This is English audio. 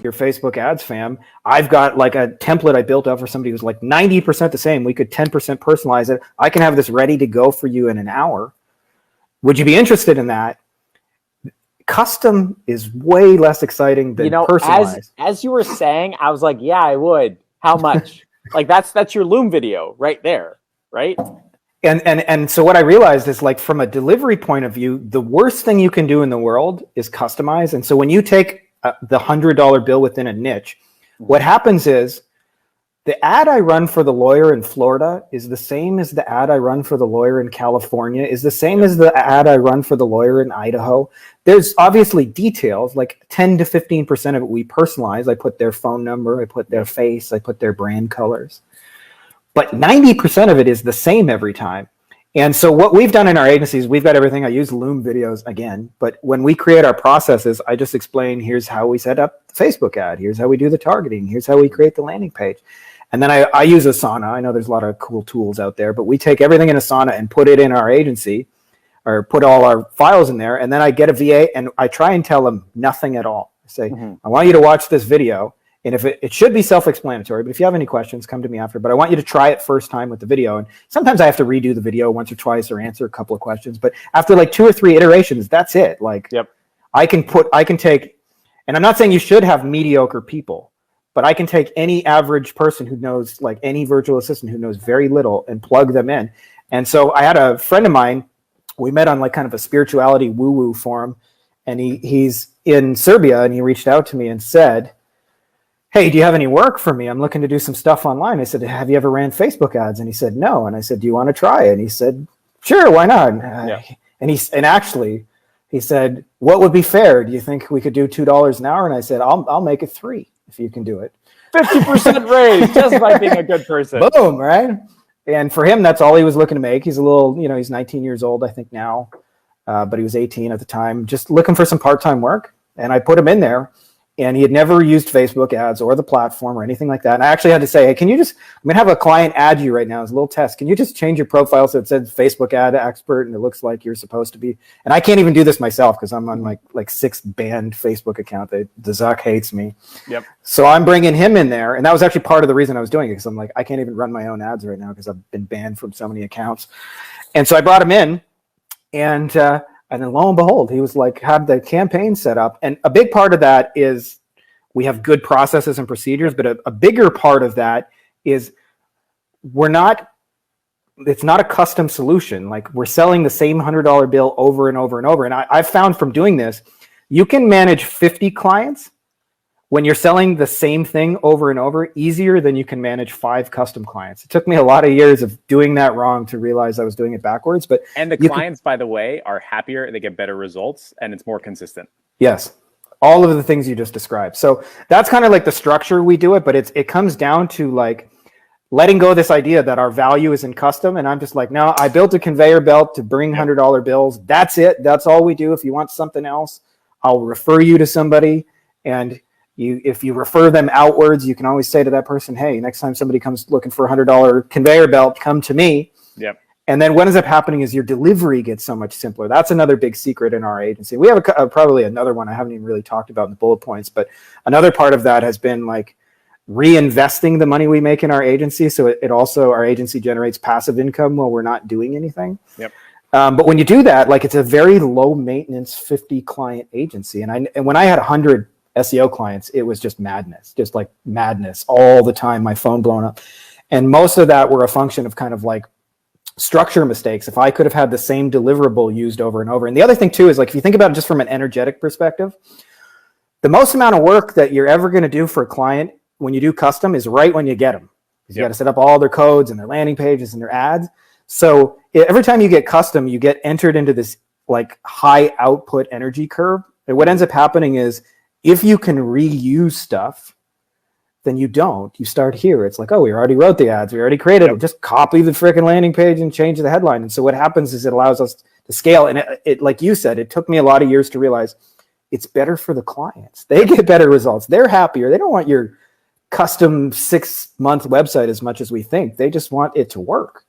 your Facebook ads, fam. I've got like a template I built up for somebody who's like 90% the same. We could 10% personalize it. I can have this ready to go for you in an hour. Would you be interested in that? Custom is way less exciting than personalized. As you were saying, I was like, yeah, I would. How much? Like that's your Loom video right there, right? And so what I realized is, like, from a delivery point of view, the worst thing you can do in the world is customize. And so when you take the $100 bill within a niche, what happens is the ad I run for the lawyer in Florida is the same as the ad I run for the lawyer in California, is the same as the ad I run for the lawyer in Idaho. There's obviously details, like 10 to 15% of it we personalize. I put their phone number, I put their face, I put their brand colors. But 90% of it is the same every time. And so what we've done in our agencies, we've got everything. I use Loom videos again, but when we create our processes, I just explain, here's how we set up the Facebook ad. Here's how we do the targeting. Here's how we create the landing page. And then I use Asana. I know there's a lot of cool tools out there, but we take everything in Asana and put it in our agency, or put all our files in there. And then I get a VA and I try and tell them nothing at all. I say, I want you to watch this video. And if it should be self-explanatory, but if you have any questions, come to me after. But I want you to try it first time with the video. And sometimes I have to redo the video once or twice or answer a couple of questions. But after like 2 or 3 iterations, that's it. Like, I can take, and I'm not saying you should have mediocre people, but I can take any average person who knows, like any virtual assistant who knows very little, and plug them in. And so I had a friend of mine, we met on like kind of a spirituality woo-woo forum, and he's in Serbia, and he reached out to me and said, hey, do you have any work for me? I'm looking to do some stuff online. I said, have you ever ran Facebook ads? And he said, no. And I said, do you want to try it? And he said, sure, why not? And actually, he said, what would be fair? Do you think we could do $2 an hour? And I said, I'll make it $3 if you can do it. 50% raise just by being a good person. Boom, right? And for him, that's all he was looking to make. He's a little, he's 19 years old, I think now, but he was 18 at the time, just looking for some part-time work. And I put him in there. And he had never used Facebook ads or the platform or anything like that. And I actually had to say, hey, I'm going to have a client add you right now as a little test. Can you just change your profile so it says Facebook ad expert and it looks like you're supposed to be? And I can't even do this myself because I'm on my like 6th banned Facebook account. The Zuck hates me. Yep. So I'm bringing him in there. And that was actually part of the reason I was doing it, because I'm like, I can't even run my own ads right now because I've been banned from so many accounts. And so I brought him in, and then lo and behold, he was like, had the campaign set up. And a big part of that is we have good processes and procedures, but a bigger part of that is it's not a custom solution. Like, we're selling the same $100 bill over and over and over. And I've found from doing this, you can manage 50 clients when you're selling the same thing over and over easier than you can manage 5 custom clients. It took me a lot of years of doing that wrong to realize I was doing it backwards. And the clients, by the way, are happier, they get better results, and it's more consistent. Yes. All of the things you just described. So that's kind of like the structure we do it, but it comes down to like letting go of this idea that our value is in custom. And I'm just like, no, I built a conveyor belt to bring $100 bills. That's it. That's all we do. If you want something else, I'll refer you to somebody. And if you refer them outwards, you can always say to that person, hey, next time somebody comes looking for a $100 conveyor belt, come to me. Yep. And then what ends up happening is your delivery gets so much simpler. That's another big secret in our agency. We have probably another one I haven't even really talked about in the bullet points, but another part of that has been like reinvesting the money we make in our agency. So it also, our agency generates passive income while we're not doing anything. Yep. But when you do that, like, it's a very low maintenance 50 client agency. And when I had 100 SEO clients, it was just madness, just like madness all the time, my phone blown up. And most of that were a function of kind of like structure mistakes. If I could have had the same deliverable used over and over. And the other thing too is, like, if you think about it just from an energetic perspective, the most amount of work that you're ever going to do for a client when you do custom is right when you get them. You got to set up all their codes and their landing pages and their ads. So every time you get custom, you get entered into this like high output energy curve. And what ends up happening is, if you can reuse stuff, then you don't. You start here. It's like, oh, we already wrote the ads. We already created it. Just copy the freaking landing page and change the headline. And so what happens is it allows us to scale. And it, like you said, it took me a lot of years to realize it's better for the clients. They get better results. They're happier. They don't want your custom 6-month website as much as we think. They just want it to work.